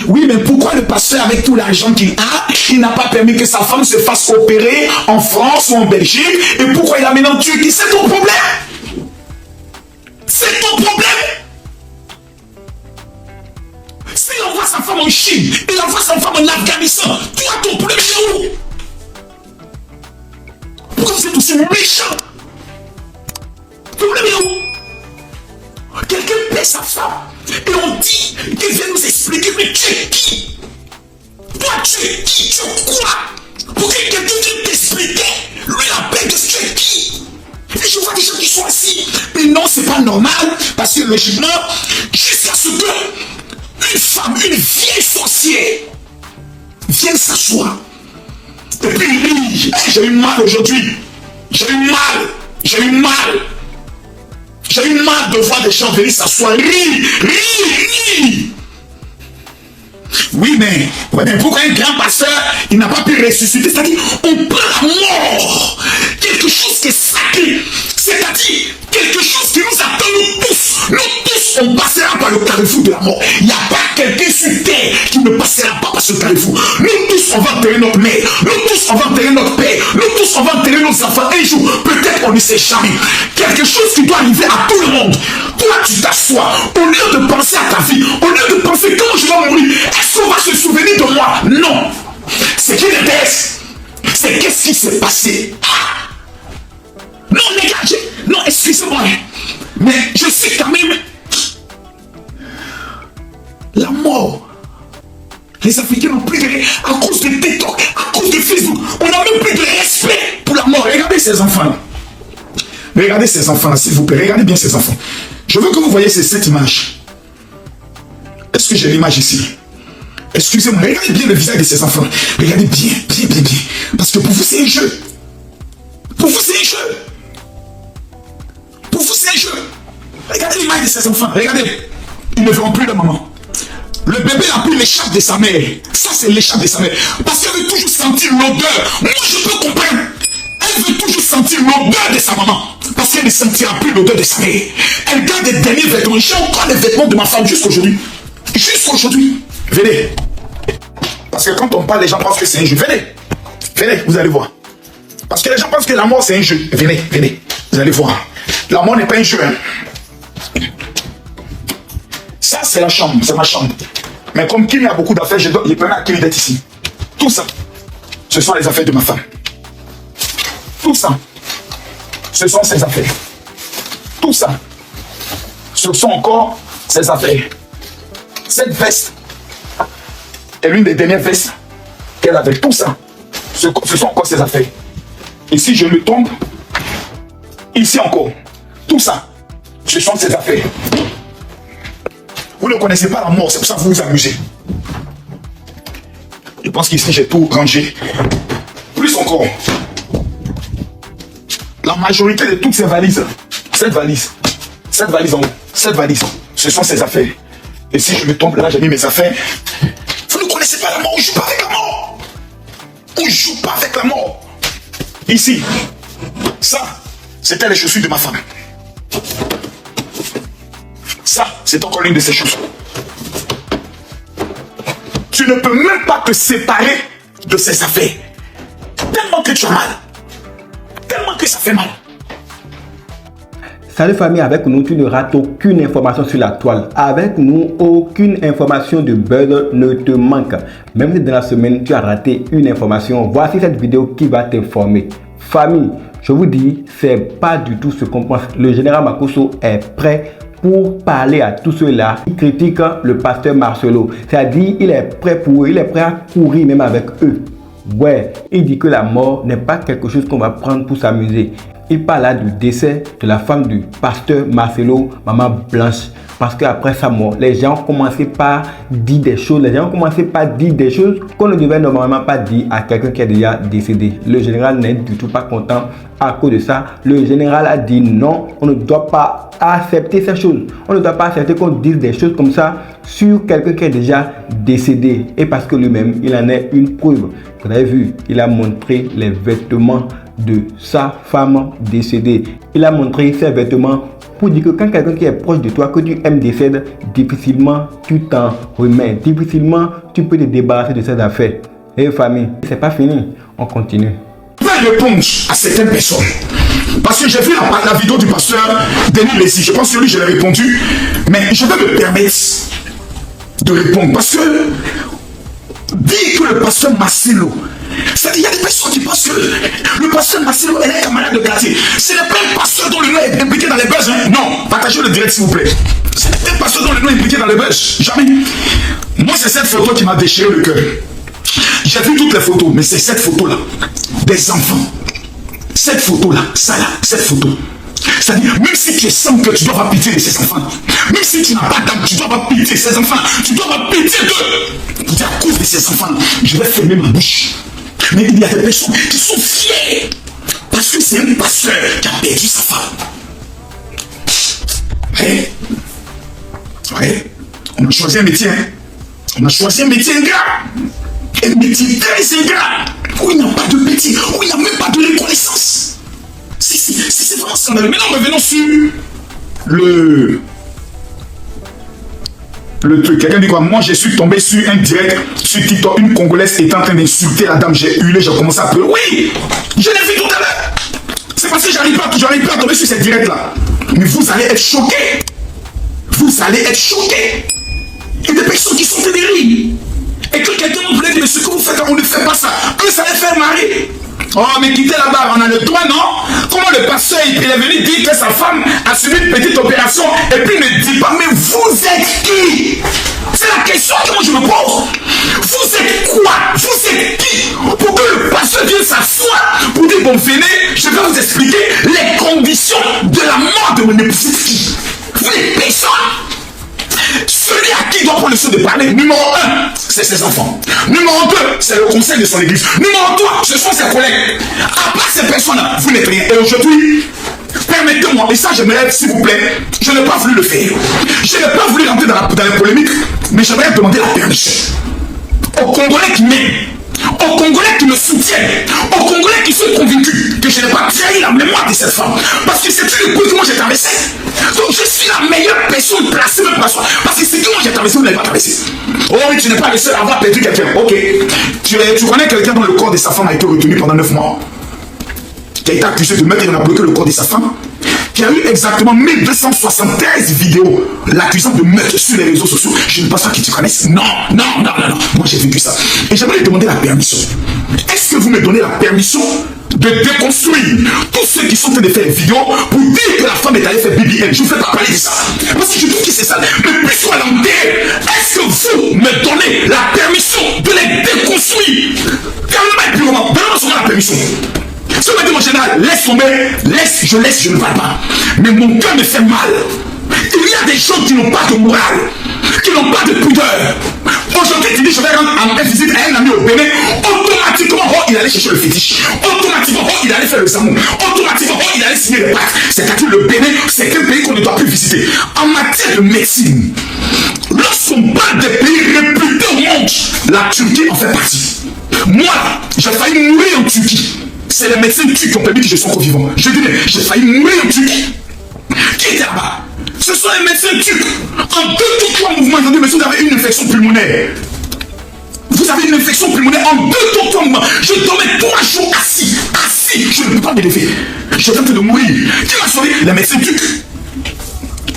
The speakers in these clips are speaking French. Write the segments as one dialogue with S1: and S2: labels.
S1: Oui, mais pourquoi le pasteur, avec tout l'argent qu'il a, il n'a pas permis que sa femme se fasse opérer en France ou en Belgique? Et pourquoi il a mis en Turquie? C'est ton problème. C'est ton problème. S'il envoie sa femme en Chine, il envoie sa femme en Afghanistan, toi, ton problème est où? Pourquoi vous êtes aussi méchant? Ton problème est où? Quelqu'un paie sa femme et on dit qu'il vient nous expliquer, mais tu es qui? Toi, tu es qui? Tu es quoi? Pour que quelqu'un vienne t'expliquer, lui la paix de tu es qui? Et je vois des gens qui sont assis, mais non, c'est pas normal, parce que logiquement, jusqu'à ce que une femme, une vieille sorcière, vienne s'asseoir. Et puis il dit, hey, j'ai eu mal aujourd'hui. J'ai eu mal. J'ai eu mal. J'ai eu mal de voir des gens venir s'asseoir. Rire. Oui, mais pourquoi un grand pasteur, il n'a pas pu ressusciter? C'est-à-dire, on prend la mort. Quelque chose qui est sacré. C'est-à-dire, quelque chose qui nous attend, nous tous. Nous tous, on passera par le carrefour de la mort. Il n'y a pas quelqu'un sur terre qui ne passera pas par ce carrefour. Nous tous, on va enterrer notre mère. Nous tous, on va enterrer notre père. Nous tous, on va enterrer nos enfants un jour. Peut-être on ne sait jamais. Quelque chose qui doit arriver à tout le monde. Toi, tu t'assois. Au lieu de penser à ta vie, au lieu de penser quand je vais mourir, est-ce qu'on va se souvenir de moi? Non. Ce qui m'intéresse, c'est qu'est-ce qui s'est passé. Non, les gars, non, excusez-moi. Mais je sais quand même la mort. Les Africains n'ont plus de... À cause de TikTok, à cause de Facebook, on n'a même plus de respect pour la mort. Regardez ces enfants-là. Regardez ces enfants-là, s'il vous plaît. Regardez bien ces enfants. Je veux que vous voyez cette image. Est-ce que j'ai l'image ici? Excusez-moi, regardez bien le visage de ces enfants. Regardez bien. Parce que pour vous, c'est un jeu. Pour vous, c'est un jeu. Pour vous, c'est un jeu. Regardez l'image de ces enfants. Regardez. Ils ne verront plus de maman. Le bébé a pris l'écharpe de sa mère. Ça, c'est l'écharpe de sa mère. Parce qu'elle veut toujours sentir l'odeur. Moi, je peux comprendre. Elle veut toujours sentir l'odeur de sa maman. Parce qu'elle ne sentira plus l'odeur de sa mère. Elle garde les derniers vêtements. J'ai encore les vêtements de ma femme jusqu'aujourd'hui. Jusqu'aujourd'hui. Venez. Parce que quand on parle, les gens pensent que c'est un jeu. Venez, vous allez voir. Parce que les gens pensent que la mort, c'est un jeu. Venez. Vous allez voir. La mort n'est pas un jeu. Hein. Ça, c'est la chambre. C'est ma chambre. Mais comme Kim a beaucoup d'affaires, je permets à Kim d'être ici. Tout ça, ce sont les affaires de ma femme. Tout ça, ce sont ses affaires. Tout ça, ce sont encore ses affaires. Cette veste est l'une des dernières vestes qu'elle avait. Tout ça, ce sont encore ses affaires. Et si je me tombe, ici encore, tout ça, ce sont ses affaires. Vous ne connaissez pas la mort, c'est pour ça que vous vous amusez. Je pense qu'ici j'ai tout rangé. Plus encore, la majorité de toutes ces valises, cette valise en haut, cette valise, ce sont ses affaires. Et si je me tombe là, j'ai mis mes affaires. Vous ne connaissez pas la mort, on ne joue pas avec la mort. On ne joue pas avec la mort. Ici, ça, c'était les chaussures de ma femme. Ça, c'est encore l'une de ces choses. Tu ne peux même pas te séparer de ces affaires. Tellement que tu as mal. Tellement que ça fait mal.
S2: Salut famille, avec nous, tu ne rates aucune information sur la toile. Avec nous, aucune information de buzz ne te manque. Même si dans la semaine, tu as raté une information, voici cette vidéo qui va t'informer. Famille, je vous dis, c'est pas du tout ce qu'on pense. Le général Makosso est prêt pour parler à tous ceux-là qui critiquent le pasteur Marcelo. C'est-à-dire, il est prêt pour eux, il est prêt à courir même avec eux. Ouais, il dit que la mort n'est pas quelque chose qu'on va prendre pour s'amuser. Il parle là du décès de la femme du pasteur Marcelo, Maman Blanche. Parce qu'après sa mort, les gens ont commencé par dire des choses. Les gens ont commencé par dire des choses qu'on ne devait normalement pas dire à quelqu'un qui est déjà décédé. Le général n'est du tout pas content à cause de ça. Le général a dit non, on ne doit pas accepter ces choses. On ne doit pas accepter qu'on dise des choses comme ça sur quelqu'un qui est déjà décédé. Et parce que lui-même, il en est une preuve. Vous avez vu, il a montré les vêtements de sa femme décédée. Il a montré ses vêtements pour dire que quand quelqu'un qui est proche de toi, que tu aimes, décède, difficilement tu t'en remets, difficilement tu peux te débarrasser de ces affaires. Et famille, c'est pas fini, on continue.
S1: Je vais répondre à certaines personnes. Parce que j'ai vu la vidéo du pasteur Denis Leslie. Je pense que lui, je l'ai répondu. Mais je vais me permettre de répondre. Parce que dire que le pasteur Marcelo, c'est-à-dire il y a des personnes qui pensent que le pasteur Marcelo est un camarade de quartier. Ce n'est pas un pasteur dont le nom est impliqué dans les buzz. Hein? Non, partagez le direct s'il vous plaît. Ce n'est pas un pasteur dont le nom est impliqué dans les buzz. Jamais. Moi, c'est cette photo qui m'a déchiré le cœur. J'ai vu toutes les photos, mais c'est cette photo-là. Des enfants. Cette photo-là, ça là, cette photo. C'est-à-dire, même si tu es sans cœur, tu dois avoir pitié de ces enfants. Même si tu n'as pas d'âme, tu dois avoir pitié de ces enfants. Tu dois avoir pitié d'eux. Pour dire, à cause de ces enfants, je vais fermer ma bouche. Mais il y a des personnes qui sont fiers. Parce que c'est un pasteur qui a perdu sa femme. Ouais. On a choisi un métier. Hein. On a choisi un métier ingrat. Un métier très ingrat. Où il n'y a pas de métier. Où il n'y a même pas de reconnaissance. C'est vraiment scandaleux. Maintenant, revenons sur le truc. Quelqu'un dit quoi? Moi, je suis tombé sur un direct sur TikTok. Une Congolaise était en train d'insulter la dame. J'ai hurlé, j'ai commencé à pleurer. Oui, je l'ai vu tout à l'heure. C'est parce que j'arrive pas à tomber sur ces directs-là. Mais vous allez être choqués. Vous allez être choqués. Il y a des personnes qui sont ténériques. Et que quelqu'un vous voulait dire, mais ce que vous faites, on ne fait pas ça. Eux, ça les fait marrer. Oh, mais quittez là-bas, on a le droit, non? Comment le pasteur, il est venu dire que sa femme a subi une petite opération et puis il ne dit pas, mais vous êtes qui? C'est la question que moi je me pose. Vous êtes quoi? Vous êtes qui? Pour que le pasteur vienne s'asseoir pour dire, bon, venez, je vais vous expliquer les conditions de la mort de mon épouse. Vous êtes personne. Celui à qui doit prendre le soin de parler, numéro 1, c'est ses enfants. Numéro 2, c'est le conseil de son église. Numéro 3, ce sont ses collègues. À part ces personnes-là, vous n'êtes rien. Et aujourd'hui, permettez-moi, et ça j'aimerais, s'il vous plaît, je n'ai pas voulu le faire. Je n'ai pas voulu rentrer dans les polémiques, mais j'aimerais demander la permission aux Congolais qui m'aiment, aux Congolais qui me soutiennent, aux Congolais qui sont convaincus que je n'ai pas trahi la mémoire de cette femme. Parce que c'est une épouse que moi j'ai traversé. Donc je suis la meilleure personne placée même pour parce que c'est que moi j'ai traversé, vous n'avez pas traversé. Oh oui, tu n'es pas le seul à avoir perdu quelqu'un. Ok. Tu connais quelqu'un dont le corps de sa femme a été retenu pendant 9 mois. Qui a été accusé de mettre et de bloquer le corps de sa femme. Qui a eu exactement 1273 vidéos l'accusant de meurtre sur les réseaux sociaux. Je ne pense pas qu'ils te connaissent. Non. Moi j'ai vécu ça. Et j'aimerais lui demander la permission. Est-ce que vous me donnez la permission de déconstruire tous ceux qui sont en train de faire des vidéos pour dire que la femme est allée faire BBL? Je ne fais pas parler de ça. Parce que je trouve que c'est ça. Mais plus soit l'enterre, est-ce que vous me donnez la permission de les déconstruire? Calmement et purement. Donnez-moi la permission. Si on me dit mon général, laisse tomber, je ne parle pas. Mais mon cœur me fait mal. Il y a des gens qui n'ont pas de morale, qui n'ont pas de pudeur. Aujourd'hui, tu dis, je vais rendre en visite à un ami au Bénin. Automatiquement, oh, il allait chercher le fétiche. Automatiquement, oh, il allait faire le samou. Automatiquement, oh, il allait signer les pactes. C'est-à-dire le Bénin, c'est un pays qu'on ne doit plus visiter. En matière de médecine, lorsqu'on parle des pays réputés au monde, la Turquie en fait partie. Moi, j'ai failli mourir en Turquie. C'est les médecins turcs qui ont permis que je sois encore vivant. Je dis, j'ai failli mourir en Turquie. Qui était là-bas? Ce sont les médecins turcs. En 2 ou 3 mouvements, ils ont dit, mais vous avez une infection pulmonaire. Vous avez une infection pulmonaire en 2 ou 3 mouvements. Je dormais 3 jours assis. Je ne peux pas me lever. J'étais en train de mourir. Qui m'a sauvé? Les médecins turcs.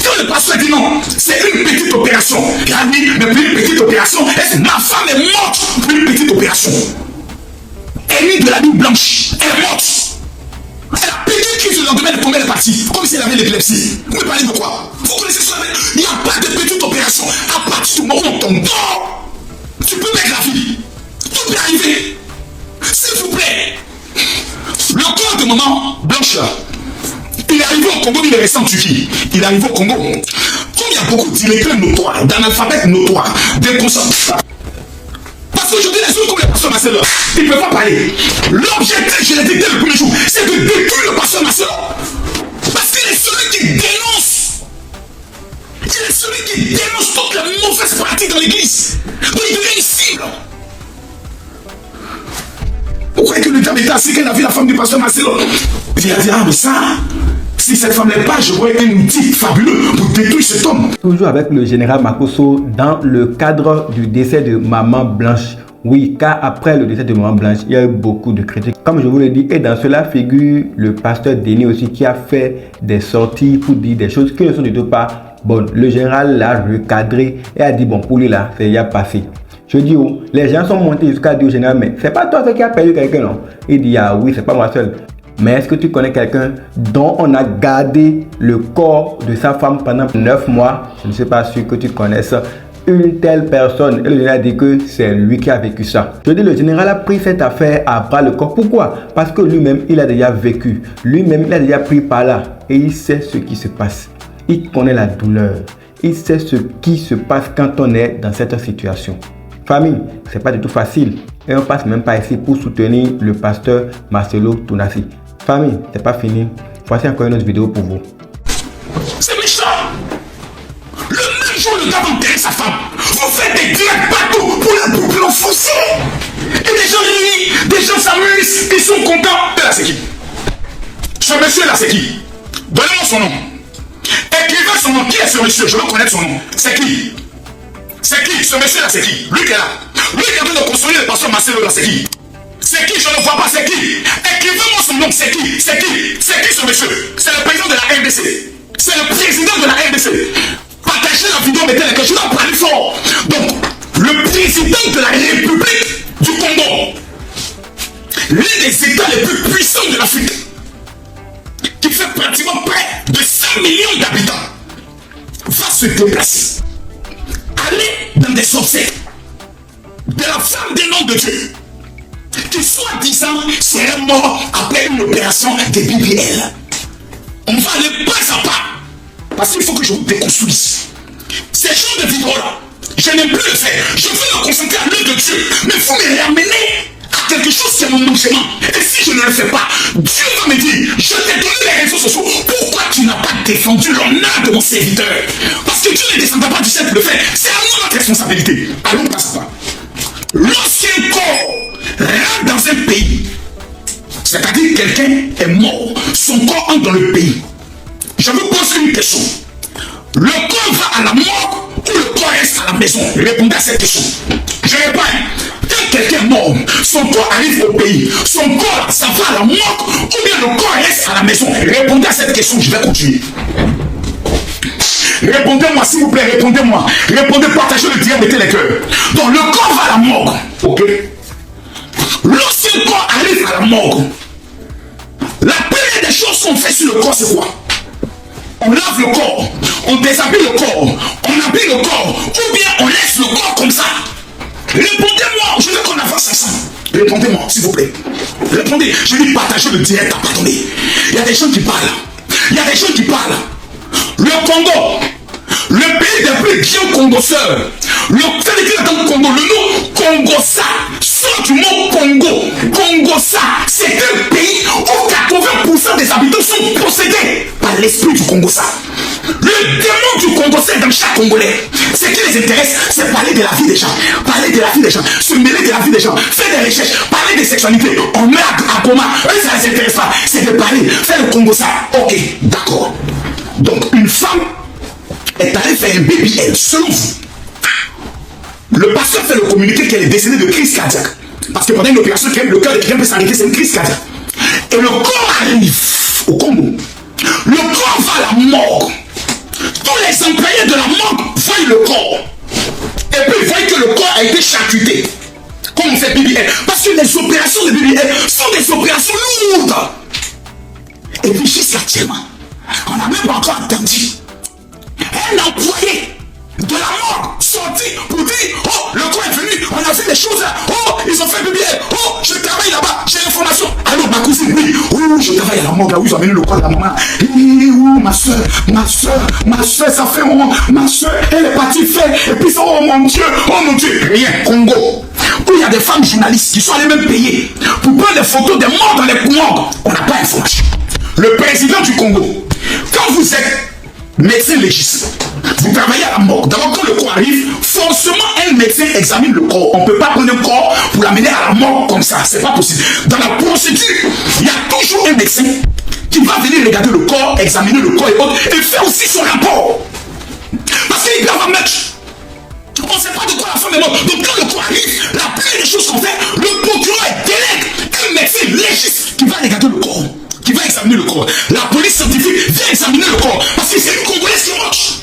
S1: Quand le pasteur dit non, c'est une petite opération. Il a dit, mais pour une petite opération, ma femme est morte pour une petite opération. Elle est de la nuit blanche. Elle est morte. Elle a pété le crise le lendemain de combien elle est partie. Comme si elle avait l'épilepsie. Vous me parlez de quoi? Vous connaissez ça? Il n'y a pas de petite opération. À partir du moment où on dort, tu peux mettre la vie. Tout peut arriver. S'il vous plaît. Le corps de maman blanche là, il est arrivé au Congo, il est resté en Turquie. Il est arrivé au Congo. Comme il y a beaucoup d'illétrés notoires, d'analphabètes notoires, d'inconscients. Parce qu'aujourd'hui, les autres, comme le pasteur Marcelo, ils ne peuvent pas parler. L'objectif, je l'ai dit dès le premier jour, c'est de détruire le pasteur Marcelo. Parce qu'il est celui qui dénonce. Il est celui qui dénonce toutes les mauvaises pratiques dans l'église. Donc il devient une cible. Vous croyez que le Quand il était assis, quand il a vu la femme du pasteur Marcelo, il a dit, ah mais ça, si cette femme n'est pas, je vois un outil fabuleux pour détruire cet homme.
S2: Toujours avec le général Makosso dans le cadre du décès de Maman Blanche. Oui, car après le décès de Maman Blanche, il y a eu beaucoup de critiques. Comme je vous l'ai dit, et dans cela figure le pasteur Denis aussi qui a fait des sorties pour dire des choses qui ne sont du tout pas bonnes. Le général l'a recadré et a dit bon, pour lui là, c'est déjà passé. Je dis oh, les gens sont montés jusqu'à dire au général, mais c'est pas toi qui a perdu quelqu'un, non? Il dit ah oui, c'est pas moi seul. Mais est-ce que tu connais quelqu'un dont on a gardé le corps de sa femme pendant 9 mois? Je ne sais pas sûr que tu connaisses une telle personne. Et le général dit que c'est lui qui a vécu ça. Je dis le général a pris cette affaire à bras le corps. Pourquoi? Parce que lui-même il a déjà vécu. Lui-même il a déjà pris par là. Et il sait ce qui se passe. Il connaît la douleur. Il sait ce qui se passe quand on est dans cette situation. Famille, c'est pas du tout facile. Et on passe même pas ici pour soutenir le pasteur Marcelo Tounassi. Famille, c'est pas fini. Voici encore une autre vidéo pour vous.
S1: C'est méchant. Le même jour, le gars va enterrer sa femme. Vous faites des directs partout pour l'enfoncer. Et des gens rient, des gens s'amusent, ils sont contents. Et là, c'est qui? Ce monsieur là, c'est qui? Donnez-moi son nom. Écrivez son nom. Qui est ce monsieur? Je veux connaître son nom. C'est qui? C'est qui? Ce monsieur là, c'est qui? Lui qui est là. Lui qui est en train de construire le pasteur Marcelo là, c'est qui? C'est qui? Je ne vois pas, c'est qui? Écrivez-moi son nom, c'est qui? C'est qui? C'est qui ce monsieur? C'est le président de la RDC. C'est le président de la RDC. Partagez la vidéo, mettez les cœurs, je dois parler fort. Donc, le président de la République du Congo, l'un des États les plus puissants de l'Afrique, qui fait pratiquement près de 100 millions d'habitants, va se déplacer, aller dans des obsèques de la femme des noms de Dieu, qui soi-disant serait mort après une opération de BBL. On va aller pas à pas, parce qu'il faut que je vous déconstruise. Ces genres de vidéos-là, je n'aime plus le faire. Je veux me concentrer à l'œuvre de Dieu, mais il faut me ramener à quelque chose qui est mon engagement. Et si je ne le fais pas, Dieu va me dire, je t'ai donné les réseaux sociaux, pourquoi tu n'as pas défendu l'honneur de mon serviteur? Parce que Dieu ne descendra pas du ciel pour le faire. C'est à nous notre responsabilité. Allons pas ça. Lorsqu'un corps rentre dans un pays, c'est-à-dire quelqu'un est mort, son corps entre dans le pays. Je vous pose une question. Le corps va à la mort ou le corps reste à la maison? Répondez à cette question. Je réponds. Quand quelqu'un est mort, son corps arrive au pays. Son corps, ça va à la mort ou bien le corps reste à la maison? Répondez à cette question, je vais continuer. Répondez-moi s'il vous plaît, répondez-moi. Répondez, partagez le direct, mettez les cœurs. Donc le corps va à la morgue. Ok? Lorsqu'un corps arrive à la morgue, la première des choses qu'on fait sur le corps, c'est quoi? On lave le corps, on déshabille le corps, on habille le corps, ou bien on laisse le corps comme ça. Répondez-moi, je veux qu'on avance ensemble. Répondez-moi, s'il vous plaît. Répondez, je vais partager le direct, attendez. Il y a des gens qui parlent. Il y a des gens qui parlent. Le Congo, le pays des plus vieux Congo-sœurs, le Congo, le nom Congo-ça, sort du mot Congo. Congo-ça, c'est un pays où 80% des habitants sont possédés par l'esprit du Congo-ça. Le démon du Congo-ça est dans chaque Congolais. Ce qui les intéresse, c'est parler de la vie des gens. Parler de la vie des gens, se mêler de la vie des gens, faire des recherches, parler de sexualité. On met à coma, eux ça les intéresse pas. C'est de parler, faire le Congo-ça. Ok, d'accord. Donc une femme est allée faire un BBL, selon vous. Le pasteur fait le communiqué qu'elle est décédée de crise cardiaque. Parce que pendant une opération, le cœur de quelqu'un peut s'arrêter, c'est une crise cardiaque. Et le corps arrive au Congo. Le corps va à la morgue. Tous les employés de la morgue voient le corps. Et puis ils voient que le corps a été charcuté. Comme on fait BBL. Parce que les opérations de BBL sont des opérations lourdes. Et puis jusqu'à actuellement, on n'a même pas encore entendu un employé de la mort sorti pour dire oh, le corps est venu, on a fait des choses là, oh, ils ont fait BBL, oh, je travaille là-bas, j'ai l'information. Alors ma cousine, oui, oh, je travaille à la mort là où ils ont amené le corps de la maman. Et oh, ma soeur, ça fait moment, ma soeur, elle est partie faire, et puis oh mon Dieu, rien, Congo. Où il y a des femmes journalistes qui sont allées même payer pour prendre des photos des morts dans les morgues. On n'a pas d'information. Le président du Congo, quand vous êtes médecin légiste. Vous travaillez à la mort. D'abord, quand le corps arrive, forcément, un médecin examine le corps. On ne peut pas prendre un corps pour l'amener à la mort comme ça. C'est pas possible. Dans la procédure, il y a toujours un médecin qui va venir regarder le corps, examiner le corps et autres, et faire aussi son rapport. Parce qu'il peut avoir mettre. On ne sait pas de quoi la femme est morte. Donc, quand le corps arrive, la plupart des choses qu'on fait, le procureur délègue un médecin légiste qui va regarder le corps, qui va examiner le corps. La police scientifique vient examiner le corps. Parce que c'est une Congolaise qui marche.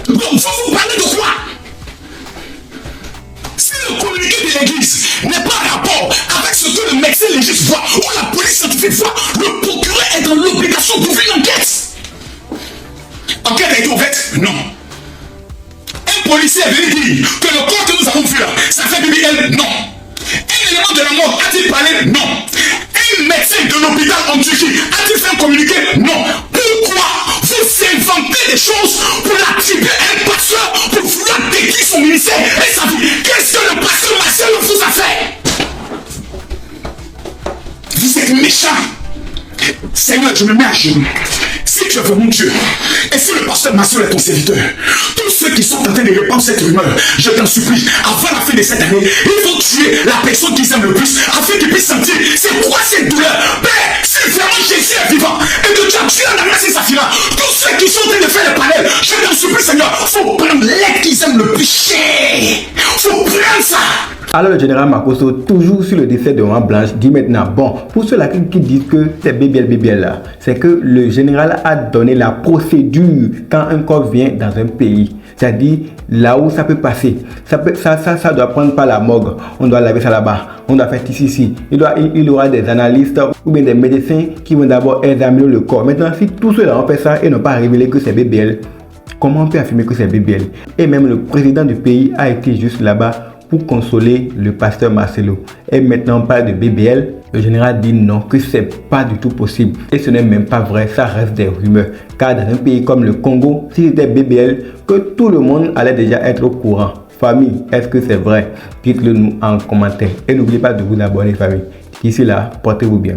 S1: Donc, il faut vous parler de quoi? Si le communiqué de l'église n'est pas en rapport avec ce que le médecin légiste voit ou la police scientifique voit, le procureur est dans l'obligation d'ouvrir l'enquête. Enquête a été ouverte? Non. Un policier est venu dire que le corps que nous avons vu là, ça fait BBL? Non. Un élément de la mort a-t-il parlé? Non. Un médecin de l'hôpital en Turquie a-t-il fait un communiqué? Non. Pourquoi vous inventez des choses pour attribuer un pasteur pour vouloir détruire son ministère et sa vie? Qu'est-ce que le pasteur Marcel vous a fait? Vous êtes méchant. Seigneur, je me mets à genoux. Si tu es vraiment Dieu, et si le pasteur Marcel est ton serviteur, tous ceux qui sont en train de répandre cette rumeur, je t'en supplie, avant la fin de cette année, il faut tuer la personne qu'ils aiment le plus, afin qu'ils puissent sentir c'est quoi cette douleur. Père, si vraiment Jésus est vivant, et que tu as tué la masse et sa fille, tous ceux qui sont en train de faire les panels, je t'en supplie, Seigneur, faut prendre l'aide qu'ils aiment le plus cher. Faut prendre ça.
S2: Alors le général Makosso, toujours sur le décès de Maman Blanche, dit maintenant, bon, pour ceux-là qui disent que c'est BBL là, c'est que le général a donné la procédure quand un corps vient dans un pays. C'est-à-dire là où ça peut passer. Ça doit prendre par la morgue. On doit laver ça là-bas. On doit faire ici. Il y aura des analystes ou bien des médecins qui vont d'abord examiner le corps. Maintenant, si tous ceux-là ont fait ça et n'ont pas révélé que c'est BBL, comment on peut affirmer que c'est BBL? Et même le président du pays a été juste là-bas pour consoler le pasteur Marcelo. Et maintenant on parle de BBL. Le général dit non, que c'est pas du tout possible. Et ce n'est même pas vrai, ça reste des rumeurs. Car dans un pays comme le Congo, si c'était BBL, que tout le monde allait déjà être au courant. Famille, est-ce que c'est vrai? Dites-le nous en commentaire. Et n'oubliez pas de vous abonner, famille. D'ici là, portez-vous bien.